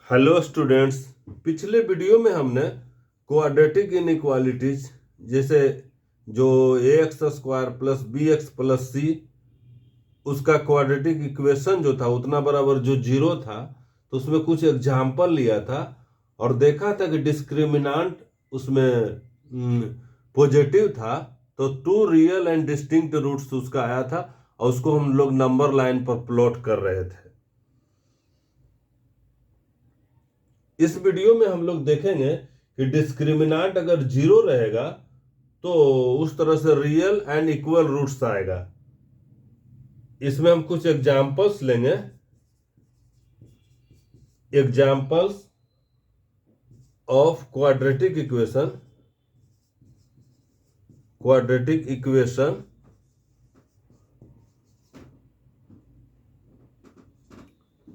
Hello students. पिछले video में हमने क्वाड्रेटिक इनइक्वालिटीज जैसे जो a x square plus b x plus c उसका क्वाड्रेटिक इक्वेशन जो था उतना बराबर जो जीरो था, तो उसमें कुछ एग्जाम्पल लिया था और देखा था कि डिस्क्रिमिनांट उसमें पॉजिटिव था, तो two real and distinct roots उसका आया था और उसको हम लोग नंबर लाइन पर प्लॉट कर रहे थे। इस वीडियो में हम लोग देखेंगे कि डिस्क्रिमिनांट अगर जीरो रहेगा तो उस तरह से रियल एंड इक्वल रूट्स आएगा। इसमें हम कुछ एग्जाम्पल्स लेंगे। Examples of quadratic equation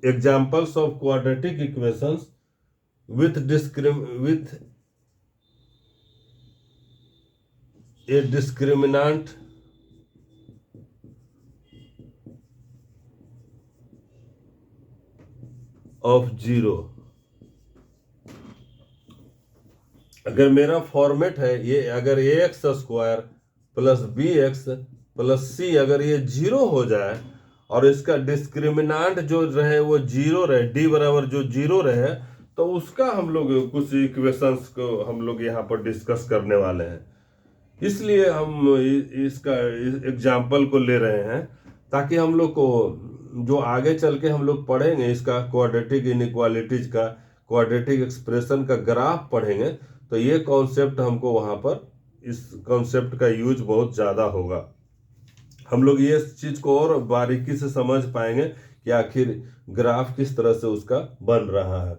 examples of quadratic equations with a discriminant of zero. अगर मेरा फॉर्मेट है ये, अगर a x square plus b x plus c अगर ये जीरो हो जाए और इसका डिस्क्रिमिनांट जो रहे वो जीरो रहे, डी बराबर जो जीरो रहे, तो उसका हम लोग कुछ इक्वेशंस को हम लोग यहाँ पर डिस्कस करने वाले हैं। इसलिए हम इसका एग्जाम्पल को ले रहे हैं ताकि हम लोग को जो आगे चल के हम लोग पढ़ेंगे इसका क्वाड्रेटिक इनइक्वालिटीज का क्वाड्रेटिक एक्सप्रेशन का ग्राफ पढ़ेंगे, तो ये कॉन्सेप्ट हमको वहां पर इस कॉन्सेप्ट का यूज बहुत ज़्यादा होगा। हम लोग ये चीज़ को और बारीकी से समझ पाएंगे कि आखिर ग्राफ किस तरह से उसका बन रहा है।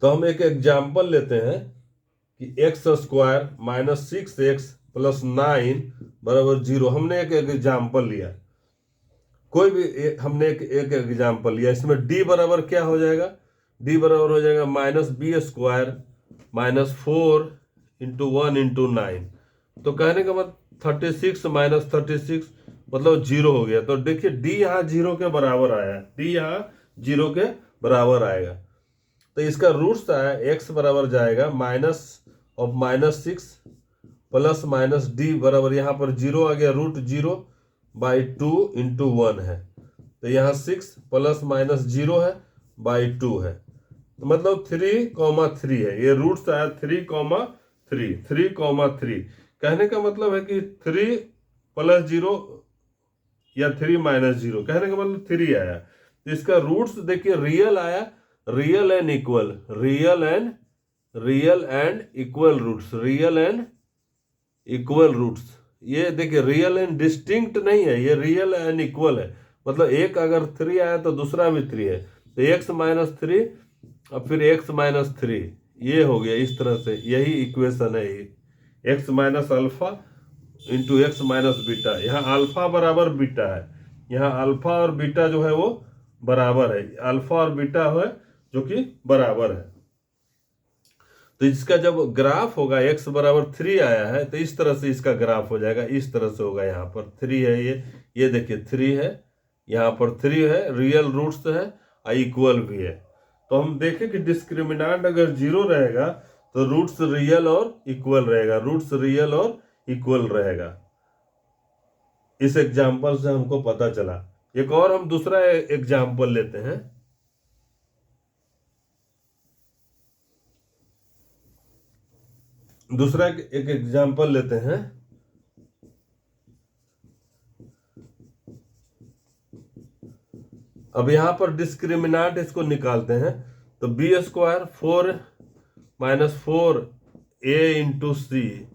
तो हम एक एग्जाम्पल लेते हैं कि x square minus 6x plus 9 बराबर जीरो। हमने एक एग्जाम्पल लिया, कोई भी हमने एक एग्जाम्पल लिया। इसमें d बराबर क्या हो जाएगा? d बराबर हो जाएगा minus B square minus 4 into 1 into 9। तो कहने का मतलब 36 माइनस 36 मतलब जीरो हो गया। तो देखिए d यहाँ जीरो के बराबर आया, d यहाँ जीरो के बराबर आएगा। तो इसका रूट्स आया x बराबर जाएगा minus of minus 6 plus minus d बराबर यहाँ पर जीरो आ गया, रूट जीरो बाई 2 इंटू 1 है। तो यहाँ 6 प्लस माइनस जीरो है बाई 2 है, तो मतलब 3,3 है। ये रूट्स आया 3,3 कहने का मतलब है कि 3 प्लस जीरो या 3 माइनस जीरो, कहने का मतलब 3 आया। तो इसका रूट्स देखिए रियल आया, रियल एंड इक्वल रूट्स। ये देखिए रियल एंड डिस्टिंक्ट नहीं है, ये रियल एंड इक्वल है। मतलब एक अगर 3 आया तो दूसरा भी 3 है, तो x माइनस 3 और फिर x माइनस 3, ये हो गया। इस तरह से यही इक्वेशन है, x minus alpha into x minus beta. यहाँ अल्फा बराबर बीटा है, यहाँ अल्फा और बीटा जो है वो बराबर है, अल्फा और बीटा है जो कि बराबर है। तो इसका जब ग्राफ होगा x बराबर 3 आया है तो इस तरह से इसका ग्राफ हो जाएगा, इस तरह से होगा। यहाँ पर 3 है, ये देखिए 3 है, यहाँ पर 3 है, रियल रूट्स है और इक्वल भी है। तो हम देखें कि डिस्क्रिमिनांट अगर जीरो रहेगा तो रूट्स रियल और इक्वल रहेगा, इस एग्जाम्पल से हमको पता चला। एक और हम दूसरा एग्जाम्पल लेते हैं। दूसरा एक एग्जाम्पल लेते हैं। अब यहां पर डिस्क्रिमिनांट इसको निकालते हैं, तो बी स्क्वायर 4 माइनस 4 ए इंटू सी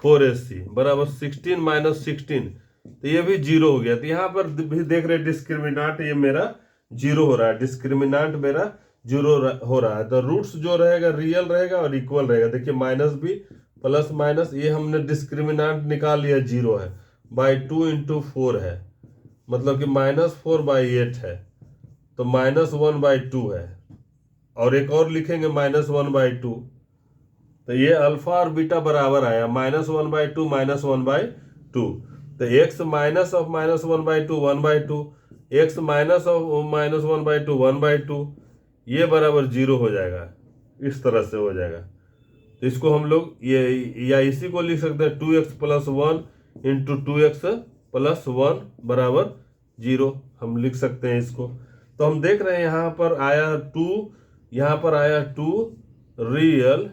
4ac बराबर 16 माइनस 16, तो ये भी जीरो हो गया। तो यहाँ पर भी देख रहे डिस्क्रिमिनांट ये मेरा जीरो हो रहा है, डिस्क्रिमिनांट मेरा जीरो हो रहा है। तो रूट्स जो रहेगा रियल रहेगा और इक्वल रहेगा। देखिए माइनस भी प्लस माइनस, ये हमने डिस्क्रिमिनांट निकाल लिया, जीरो है, बाई 2 इंटू 4 है, मतलब कि माइनस 4 बाई 8 है, तो माइनस 1 बाई 2 है। और एक और लिखेंगे माइनस 1 बाई 2, तो ये अल्फा और बीटा बराबर आया, माइनस 1 बाई 2 माइनस 1 बाई 2। तो x minus of minus 1 by 2 1 by 2, x minus of minus 1 by 2 1 by 2, ये बराबर 0 हो जाएगा, इस तरह से हो जाएगा। तो इसको हम लोग ये या इसी को लिख सकते हैं 2x + 1 इंटू 2x + 1 बराबर 0, हम लिख सकते हैं इसको। तो हम देख रहे हैं यहाँ पर आया 2, यहाँ पर आया 2 real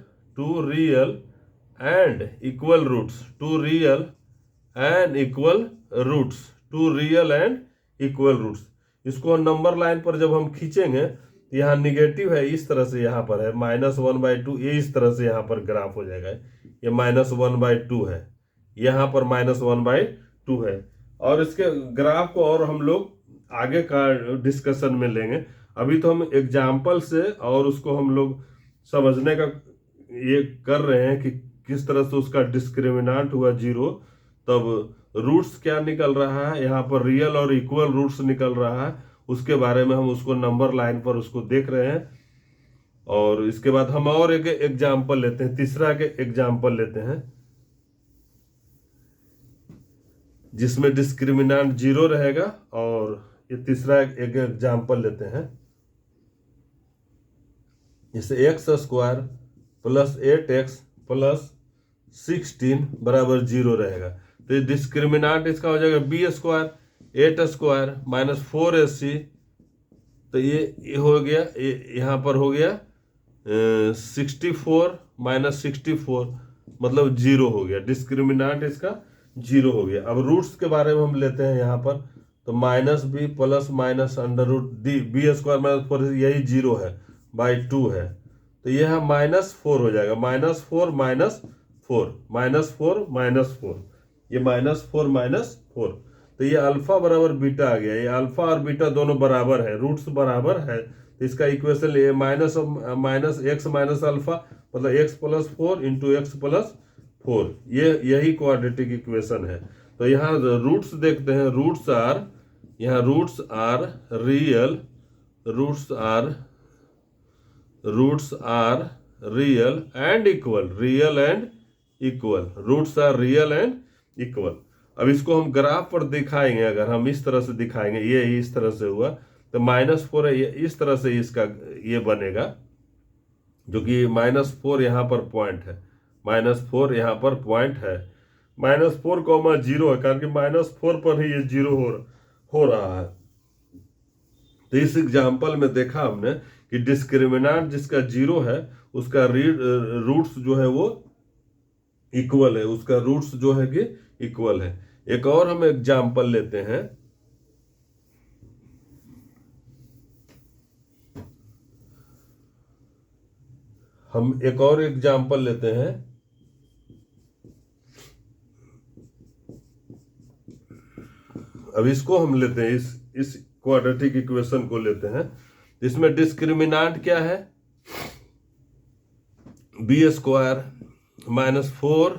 and equal roots, 2 real and equal roots, 2 real and equal roots. इसको नंबर लाइन पर जब हम खींचेंगे, यहाँ निगेटिव है, इस तरह से यहाँ पर है -1/2, ये इस तरह से यहाँ पर ग्राफ हो जाएगा। ये -1/2 है, यहाँ पर -1/2 है। और इसके ग्राफ को और हम लोग आगे का डिस्कशन में लेंगे। अभी तो हम एग्जाम्पल से और उसको हम लोग समझने का ये कर रहे हैं कि किस तरह से उसका डिस्क्रिमिनांट हुआ 0, तब रूट्स क्या निकल रहा है, यहाँ पर रियल और इक्वल रूट्स निकल रहा है, उसके बारे में हम उसको नंबर लाइन पर उसको देख रहे हैं। और इसके बाद हम और एक एग्जाम्पल लेते हैं, तीसरा के एग्जाम्पल लेते हैं जिसमें डिस्क्रिमिनांट 0 रहेगा। और ये तीसरा एक एग्जाम्पल लेते हैं, जैसे x² + 8x + 16 बराबर 0 रहेगा। तो ये डिस्क्रिमिनांट इसका हो जाएगा b² 8² - 4ac। तो ये हो गया, यहाँ पर हो गया 64 - 64 मतलब 0 हो गया, डिस्क्रिमिनांट इसका 0 हो गया। अब रूट्स के बारे में हम लेते हैं यहाँ पर, तो -b + -√b² - 4 यही 0 है, /2 है। तो यह है -4 हो जाएगा, -4 - 4 -4 -4, ये -4 -4। तो ये अल्फा बराबर बीटा आ गया, ये अल्फा और बीटा दोनों बराबर है, रूट्स बराबर है। तो इसका इक्वेशन ये -x - अल्फा मतलब x + 4 इंटू x + 4, ये यही क्वाड्रेटिक इक्वेशन है। तो यहाँ रूट्स देखते हैं, roots are real, roots are real and equal, roots are real and equal. अब इसको हम ग्राफ पर दिखाएंगे, अगर हम इस तरह से दिखाएंगे, ये इस तरह से हुआ, तो -4 है, ये इस तरह से इसका ये बनेगा, जो कि -4 यहाँ पर पॉइंट है, -4 यहाँ पर पॉइंट है, -4, 0 है, कारण कि -4 पर ही ये 0 हो रहा है। तो इस एग्जाम्पल में देखा हमने कि डिस्क्रिमिनांट जिसका 0 है उसका रूट्स जो है वो इक्वल है, उसका रूट्स जो है कि इक्वल है। एक और हम एग्जाम्पल लेते हैं, अब इसको हम लेते हैं, इस क्वाड्रेटिक इक्वेशन को लेते हैं। इसमें डिस्क्रिमिनांट क्या है, b² -4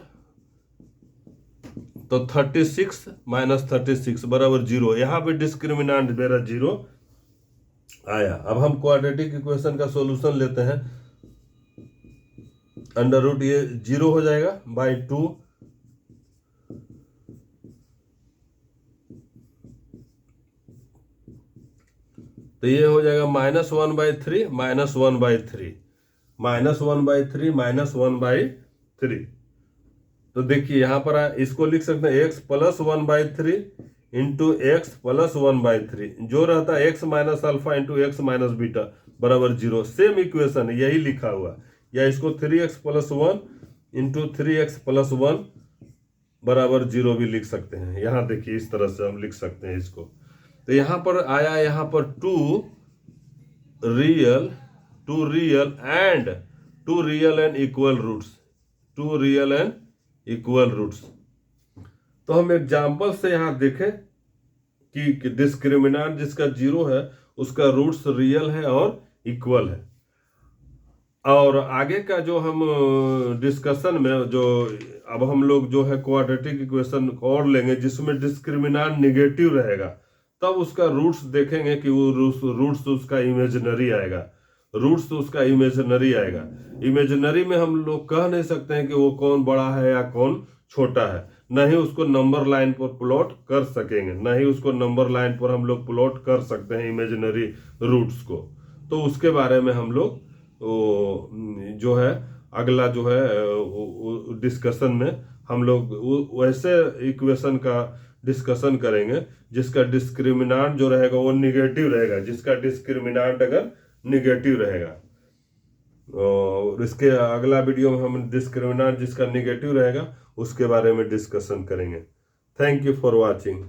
तो 36 - 36 बराबर 0, यहाँ पे डिस्क्रिमिनांट मेरा 0 आया। अब हम क्वाड्रेटिक इक्वेशन का सॉल्यूशन लेते हैं, √ ये 0 हो जाएगा /2, तो ये हो जाएगा -1/3 -1/3 तो देखिए यहाँ पर इसको लिख सकते हैं x + 1/3 इंटू x + 1/3, जो रहता है x - alpha into x - beta बराबर 0, सेम इक्वेशन है, यही लिखा हुआ। या इसको 3x + 1 इंटू 3x + 1 बराबर 0 भी लिख सकते हैं। यहाँ देखिए इस तरह से हम लिख सकते हैं इसको। तो यहाँ पर आया, यहाँ पर 2 real and equal roots, 2 real and equal roots. तो हम एग्जाम्पल से यहाँ देखें कि डिस्क्रिमिनांट जिसका 0 है उसका रूट्स रियल है और इक्वल है। और आगे का जो हम डिस्कशन में जो अब हम लोग जो है क्वाड्रेटिक इक्वेशन और लेंगे जिसमें डिस्क्रिमिनांट निगेटिव रहेगा, तब उसका रूट्स देखेंगे कि वो रूट्स उसका इमेजिनरी आएगा। इमेजिनरी में हम लोग कह नहीं सकते हैं कि वो कौन बड़ा है या कौन छोटा है, नहीं उसको नंबर लाइन पर प्लॉट कर सकेंगे, नहीं उसको नंबर लाइन पर हम लोग प्लॉट कर सकते हैं इमेजिनरी रूट्स को। तो उसके बारे में हम लोग जो है अगला जो है डिस्कशन में हम लोग वैसे इक्वेशन का डिस्कशन करेंगे जिसका डिस्क्रिमिनांट जो रहेगा वो निगेटिव रहेगा, जिसका डिस्क्रिमिनांट अगर निगेटिव रहेगा। और इसके अगला वीडियो में हम डिस्क्रिमिनांट जिसका निगेटिव रहेगा उसके बारे में डिस्कशन करेंगे। Thank you for watching.